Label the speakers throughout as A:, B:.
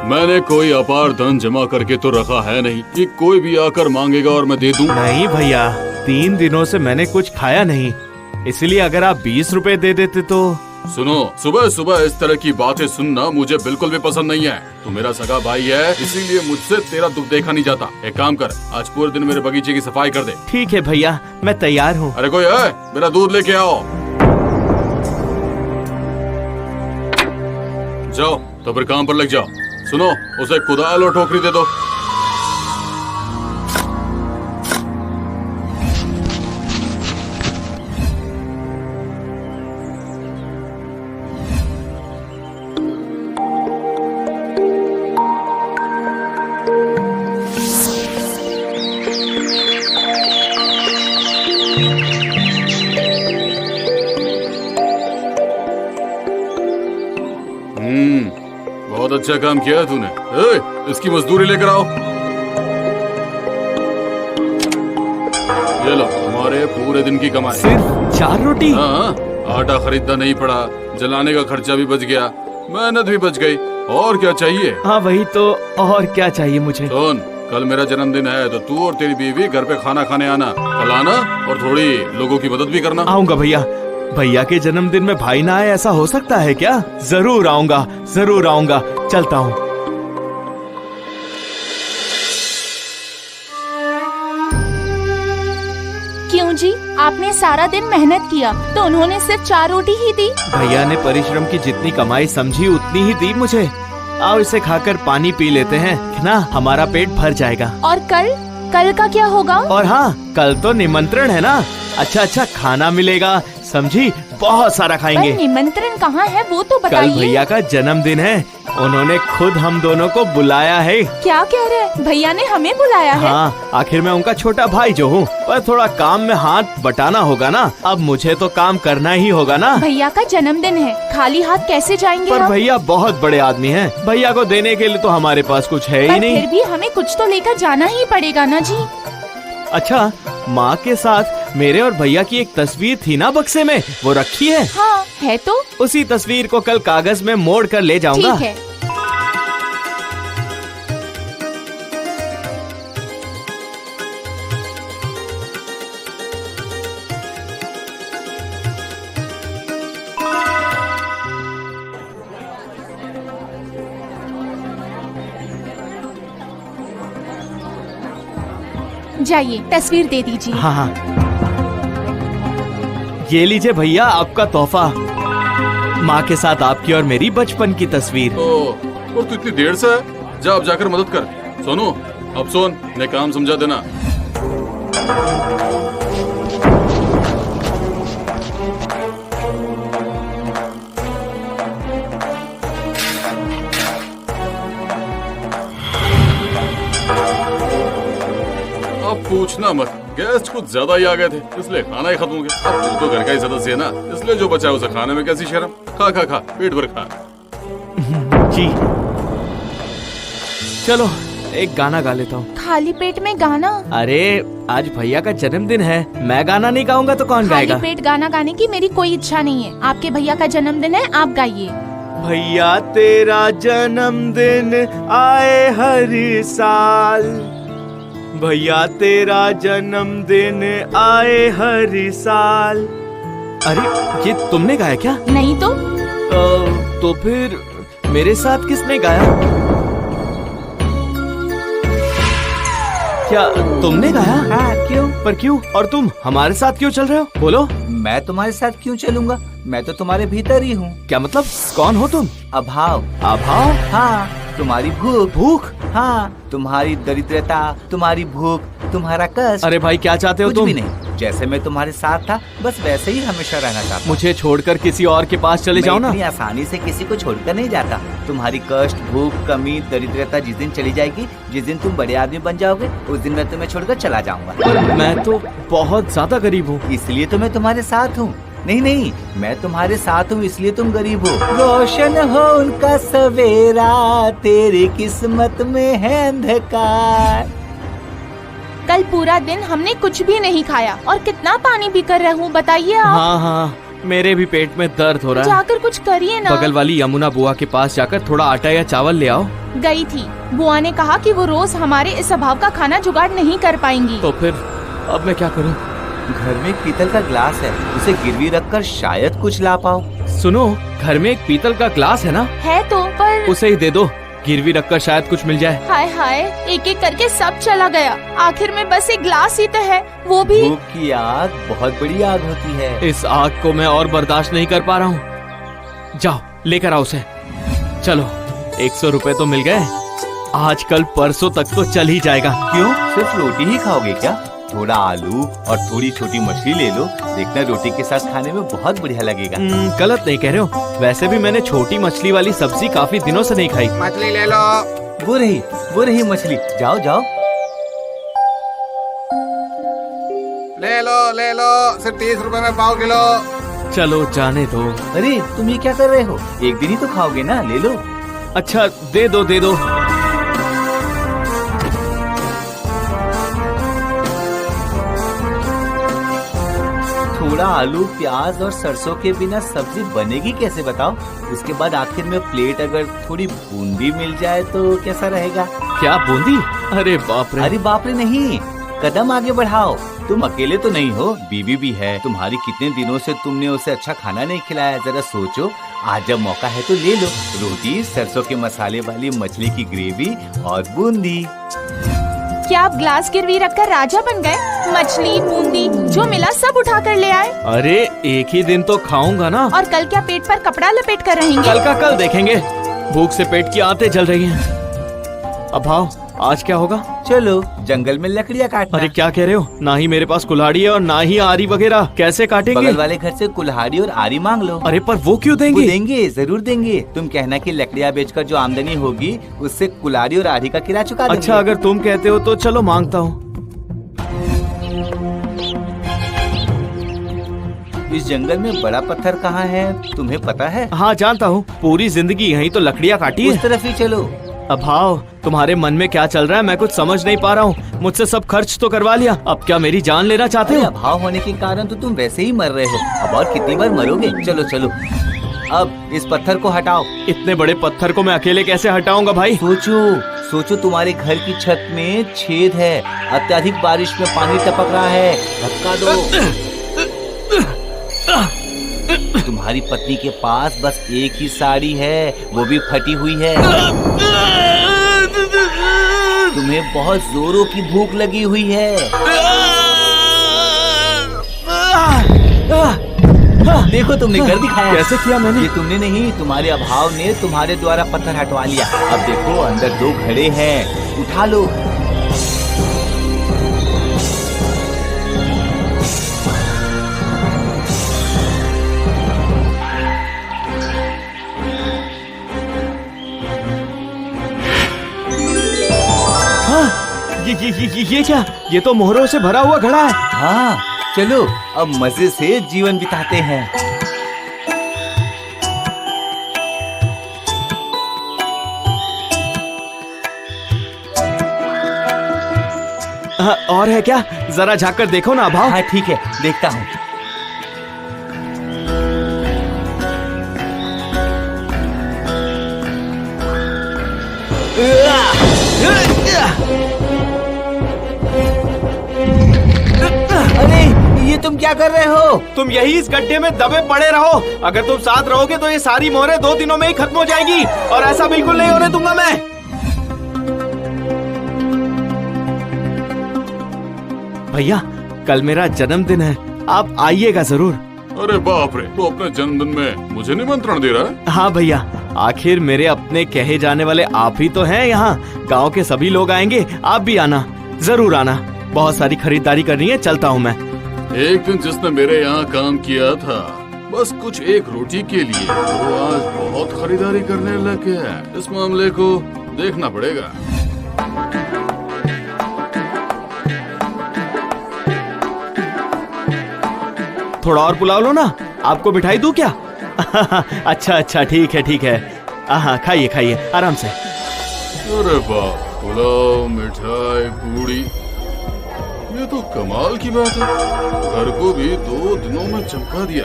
A: मैंने कोई अपार धन जमा करके तो रखा है नहीं कि कोई भी आकर मांगेगा और मैं दे दूं।
B: नहीं भैया, 3 दिनों से मैंने कुछ खाया नहीं, इसलिए अगर आप 20 रुपए दे देते तो।
A: सुनो, सुबह सुबह इस तरह की बातें सुनना मुझे बिल्कुल भी पसंद नहीं है। तू मेरा सगा भाई है, इसीलिए मुझसे तेरा दुख देखा नहीं जाता। एक काम कर, आज पूरे दिन मेरे बगीचे की सफाई कर दे।
B: ठीक है भैया, मैं तैयार हूँ।
A: अरे कोई है, मेरा दूध लेके आओ। जाओ तो फिर काम पर लग जाओ। सुनो, उसे कुदाल और टोकरी दे दो। बहुत अच्छा काम किया है तूने। इसकी मजदूरी लेकर आओ। ये लो, हमारे पूरे दिन की कमाई।
B: सिर्फ 4 रोटी?
A: हाँ, आटा खरीदना नहीं पड़ा, जलाने का खर्चा भी बच गया, मेहनत भी बच गई। और क्या चाहिए?
B: हाँ वही तो, और क्या चाहिए मुझे।
A: सुन, कल मेरा जन्मदिन है तो तू और तेरी बीवी घर पे खाना खाने आना। कल आना और थोड़ी लोगों की मदद भी करना।
B: आऊंगा भैया। भैया के जन्मदिन में भाई ना आए, ऐसा हो सकता है क्या? जरूर आऊंगा, जरूर आऊंगा। चलता हूँ।
C: क्यों जी, आपने सारा दिन मेहनत किया तो उन्होंने सिर्फ 4 रोटी ही दी?
B: भैया ने परिश्रम की जितनी कमाई समझी उतनी ही दी मुझे। आओ इसे खाकर पानी पी लेते हैं ना, हमारा पेट भर जाएगा।
C: और कल का क्या होगा?
B: और हाँ, कल तो निमंत्रण है ना, अच्छा खाना मिलेगा, समझी? बहुत सारा खाएंगे।
C: पर निमंत्रण कहाँ है वो तो
B: कल
C: बताइए।
B: भैया का जन्मदिन है, उन्होंने खुद हम दोनों को बुलाया है।
C: क्या कह रहे हैं? भैया ने हमें बुलाया है?
B: हाँ, आखिर मैं उनका छोटा भाई जो हूँ, पर थोड़ा काम में हाथ बटाना होगा ना। अब मुझे तो काम करना ही होगा ना।
C: भैया का जन्मदिन है, खाली हाथ कैसे जाएंगे
B: पर
C: हम?
B: भैया बहुत बड़े आदमी हैं, भैया को देने के लिए तो हमारे पास कुछ है ही
C: पर
B: नहीं।
C: फिर भी हमें कुछ तो लेकर जाना ही पड़ेगा ना जी।
B: अच्छा, माँ के साथ मेरे और भैया की एक तस्वीर थी ना बक्से में, वो रखी है?
C: हाँ है तो।
B: उसी तस्वीर को कल कागज में मोड़ कर ले जाऊंगा।
C: ठीक है। जाइए, तस्वीर दे दीजिए।
B: हाँ हाँ, ये लीजिए भैया आपका तोहफा, माँ के साथ आपकी और मेरी बचपन की तस्वीर।
A: और तू इतनी देर से है? जा, अब जाकर मदद कर। सोनू, अब सोन, मैं काम समझा देना। पूछना मत, गेस्ट कुछ ज्यादा ही आ गए थे, इसलिए खाना ही खत्म हो गया। अब तू तो घर का ही सदस्य है ना, इसलिए जो बचा है उसे खाने में कैसी शर्म। खा खा खा, पेट भर खा।
B: जी चलो एक गाना गा लेता हूँ।
C: खाली पेट में गाना?
B: अरे आज भैया का जन्मदिन है, मैं गाना नहीं गाऊंगा तो कौन गाएगा?
C: खाली पेट गाना गाने की मेरी कोई इच्छा नहीं है। आपके भैया का जन्मदिन है, आप गाइए।
B: भैया तेरा जन्मदिन आए हर साल, भैया तेरा जन्मदिन आए हर साल। अरे ये तुमने गाया क्या?
C: नहीं तो।
B: तो फिर मेरे साथ किसने गाया? क्या तुमने गाया?
D: हाँ, क्यों?
B: पर क्यों? और तुम हमारे साथ क्यों चल रहे हो? बोलो।
D: मैं तुम्हारे साथ क्यों चलूंगा? मैं तो तुम्हारे भीतर ही हूँ।
B: क्या मतलब? कौन हो तुम?
D: अभाव।
B: अभाव?
D: हाँ, तुम्हारी भूख।
B: भूख?
D: हाँ, तुम्हारी दरिद्रता, तुम्हारी भूख, तुम्हारा कष्ट।
B: अरे भाई क्या चाहते हो
D: कुछ
B: तुम?
D: भी नहीं, जैसे मैं तुम्हारे साथ था बस वैसे ही हमेशा रहना चाहता हूँ।
B: मुझे छोड़कर किसी और के पास चले जाओ ना।
D: मैं इतनी आसानी से किसी को छोड़कर नहीं जाता। तुम्हारी कष्ट, भूख, कमी, दरिद्रता जिस दिन चली जाएगी, जिस दिन तुम बड़े आदमी बन जाओगे, उस दिन मैं तुम्हें छोड़कर चला जाऊंगा।
B: मैं तो बहुत ज्यादा गरीब हूँ।
D: इसलिए तो मैं तुम्हारे साथ हूँ। नहीं, मैं तुम्हारे साथ हूँ इसलिए तुम गरीब हो। रोशन हो उनका सवेरा, तेरी किस्मत में है अंधकार।
C: कल पूरा दिन हमने कुछ भी नहीं खाया और कितना पानी पीकर रहूं बताइए आप।
B: हाँ, मेरे भी पेट में दर्द हो रहा है।
C: जाकर कुछ करिए ना।
B: बगल वाली यमुना बुआ के पास जाकर थोड़ा आटा या चावल ले आओ।
C: गई थी। बुआ ने कहा कि वो रोज हमारे इस स्वभाव का खाना जुगाड़ नहीं कर पाएंगी।
B: तो फिर अब मैं क्या करूं?
D: घर में एक पीतल का ग्लास है, उसे गिरवी रखकर शायद कुछ ला पाओ।
B: सुनो, घर में एक पीतल का ग्लास है ना?
C: है तो, पर
B: उसे ही दे दो, गिरवी रखकर शायद कुछ मिल जाए।
C: हाय हाय, एक एक करके सब चला गया। आखिर में बस एक ग्लास ही तो है, वो भी।
D: भूख की आग बहुत बड़ी आग होती है।
B: इस आग को मैं और बर्दाश्त नहीं कर पा रहा हूँ। जाओ लेकर आओ उसे। चलो, 100 रुपए तो मिल गए। आजकल परसों तक तो चल ही जाएगा।
D: क्यों, सिर्फ रोटी ही खाओगे क्या? थोड़ा आलू और थोड़ी छोटी मछली ले लो, देखना रोटी के साथ खाने में बहुत बढ़िया लगेगा।
B: गलत नहीं कह रहे हो। वैसे भी मैंने छोटी मछली वाली सब्जी काफी दिनों से नहीं खाई।
E: मछली ले लो।
D: वो रही मछली। जाओ जाओ।
E: ले लो, सिर्फ 30 रुपए में पाव किलो।
B: चलो जाने दो।
D: अरे तुम ये क्या कर रहे हो? एक दिन ही तो खाओगे ना, ले लो।
B: अच्छा दे दो।
D: थोड़ा आलू, प्याज और सरसों के बिना सब्जी बनेगी कैसे बताओ? उसके बाद आखिर में प्लेट अगर थोड़ी बूंदी मिल जाए तो कैसा रहेगा?
B: क्या बूंदी? अरे बाप रे।
D: अरे बाप रे नहीं, कदम आगे बढ़ाओ। तुम अकेले तो नहीं हो, बीवी भी है तुम्हारी। कितने दिनों से तुमने उसे अच्छा खाना नहीं खिलाया, जरा सोचो। आज जब मौका है तो ले लो, रोटी, सरसों के मसाले वाली मछली की ग्रेवी और बूंदी।
C: क्या आप ग्लास गिरवी रखकर राजा बन गए? मछली, बूंदी जो मिला सब उठा कर ले आए।
B: अरे एक ही दिन तो खाऊंगा ना।
C: और कल क्या पेट पर कपड़ा लपेट कर रहेंगे?
B: कल का कल देखेंगे। भूख से पेट की आंतें जल रही हैं। अब भाव, आज क्या होगा?
D: चलो जंगल में लकड़ियाँ काटना।
B: अरे क्या कह रहे हो? ना ही मेरे पास कुल्हाड़ी है और ना ही आरी वगैरह। कैसे काटेंगे?
D: बगल वाले घर से कुल्हाड़ी और आरी मांग लो।
B: अरे पर वो क्यों
D: वो
B: देंगे?
D: देंगे, जरूर देंगे। तुम कहना कि लकड़ियाँ बेचकर जो आमदनी होगी उससे कुल्हाड़ी और आरी का किराया चुका देंगे।
B: अच्छा अगर तुम कहते हो तो चलो मांगता हूँ।
D: इस जंगल में बड़ा पत्थर कहाँ है, तुम्हें पता है?
B: हाँ जानता हूँ, पूरी जिंदगी यहीं तो लकड़ियाँ काटी
D: उस
B: है।
D: तरफ ही चलो।
B: अभाव, तुम्हारे मन में क्या चल रहा है मैं कुछ समझ नहीं पा रहा हूँ। मुझसे सब खर्च तो करवा लिया, अब क्या मेरी जान लेना चाहते हो?
D: अभाव होने के कारण तो तुम वैसे ही मर रहे हो, अब और कितनी बार मरोगे? चलो चलो, अब इस पत्थर को हटाओ।
B: इतने बड़े पत्थर को मैं अकेले कैसे हटाऊंगा भाई?
D: सोचो तुम्हारे घर की छत में छेद है, अत्यधिक बारिश में पानी टपक रहा है, धक्का दो। तुम्हारी पत्नी के पास बस एक ही साड़ी है, वो भी फटी हुई है। तुम्हें बहुत जोरों की भूख लगी हुई है। देखो तुमने कर दिखाया।
B: कैसे किया मैंने?
D: ये तुमने नहीं, तुम्हारे अभाव ने तुम्हारे द्वारा पत्थर हटवा लिया। अब देखो अंदर 2 घड़े हैं, उठा लो।
B: ये क्या? ये तो मोहरों से भरा हुआ घड़ा है।
D: हाँ चलो अब मजे से जीवन बिताते हैं।
B: हाँ, और है क्या? जरा झाँक कर देखो ना अभाव।
D: हाँ ठीक है, देखता हूँ। अरे ये तुम क्या कर रहे हो?
B: तुम यही इस गड्ढे में दबे पड़े रहो। अगर तुम साथ रहोगे तो ये सारी मोहरें 2 दिनों में ही खत्म हो जाएगी, और ऐसा बिल्कुल नहीं होने दूंगा मैं। भैया कल मेरा जन्मदिन है, आप आइएगा जरूर।
A: अरे बाप रे, तो अपने जन्मदिन में मुझे निमंत्रण दे रहा है?
B: हाँ भैया, आखिर मेरे अपने कहे जाने वाले आप ही तो हैं यहाँ। गांव के सभी लोग आएंगे, आप भी आना, जरूर आना। बहुत सारी खरीदारी करनी है, चलता हूँ मैं।
A: एक दिन जिसने मेरे यहाँ काम किया था, बस कुछ एक रोटी के लिए, वो आज बहुत खरीदारी करने लग गया है। इस मामले को देखना पड़ेगा।
B: थोड़ा और पुलाव लो ना, आपको मिठाई दूं क्या? अच्छा अच्छा ठीक है। हाँ खाइए खाइए आराम से।
A: अरे बाप, पुलाव, मिठाई, पूड़ी, ये तो कमाल की बात है। घर को भी 2 दिनों में चमका दिया।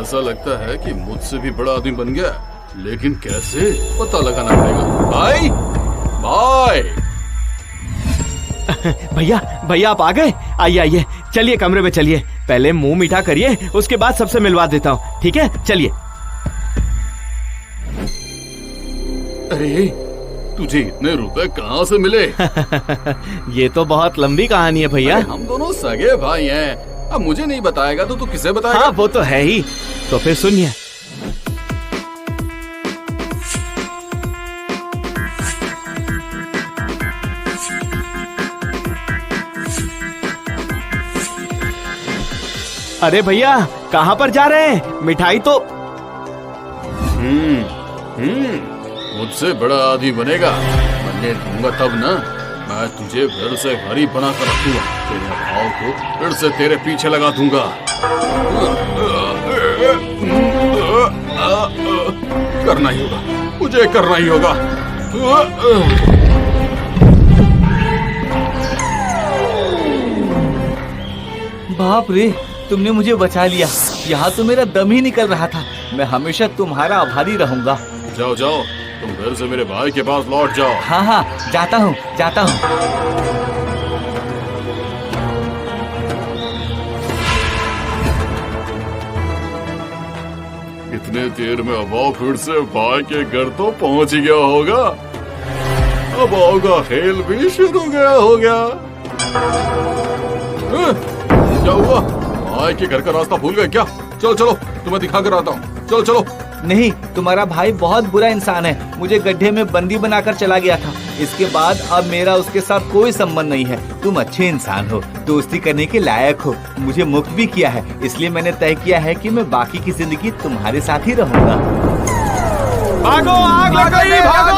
A: ऐसा लगता है कि मुझसे भी बड़ा आदमी बन गया। लेकिन कैसे पता लगाना पड़ेगा। भाई भाई
B: भैया भैया आप आ गए। आइए आइए, चलिए कमरे में चलिए। पहले मुंह मीठा करिए, उसके बाद सबसे मिलवा देता हूँ। ठीक है, चलिए।
A: अरे तुझे इतने रुपए कहाँ से मिले?
B: ये तो बहुत लंबी कहानी है भैया।
A: अरे हम दोनों सगे भाई हैं। अब मुझे नहीं बताएगा तो तू किसे बताएगा?
B: हाँ वो तो है ही। तो फिर सुनिए। अरे भैया कहाँ पर जा रहे हैं? मिठाई तो।
A: मुझसे बड़ा आदमी बनेगा, बनने दूंगा तब ना। मैं तुझे फिर से गरीब बना कर रखूंगा। तेरे भाव को फिर से तेरे पीछे लगा दूंगा। करना ही होगा, मुझे करना ही होगा।
D: बाप रे, तुमने मुझे बचा लिया। यहाँ तो मेरा दम ही निकल रहा था। मैं हमेशा तुम्हारा आभारी रहूंगा।
A: जाओ जाओ, तुम फिर से मेरे भाई के पास लौट जाओ।
D: हाँ हाँ, जाता हूँ जाता हूँ।
A: इतने देर में अबाव फिर से भाई के घर तो पहुंच ही गया होगा। अबाव का खेल भी शुरू गया हो गया। क्या हुआ? भाई के घर का रास्ता भूल गए क्या? चलो चलो, तुम्हें दिखा कर आता हूँ। चलो चलो।
D: नहीं, तुम्हारा भाई बहुत बुरा इंसान है। मुझे गड्ढे में बंदी बनाकर चला गया था। इसके बाद अब मेरा उसके साथ कोई संबंध नहीं है। तुम अच्छे इंसान हो, दोस्ती करने के लायक हो। मुझे मुक्त भी किया है, इसलिए मैंने तय किया है कि मैं बाकी की जिंदगी तुम्हारे साथ ही रहूंगा।
B: भागो, आग लग गई, भागो।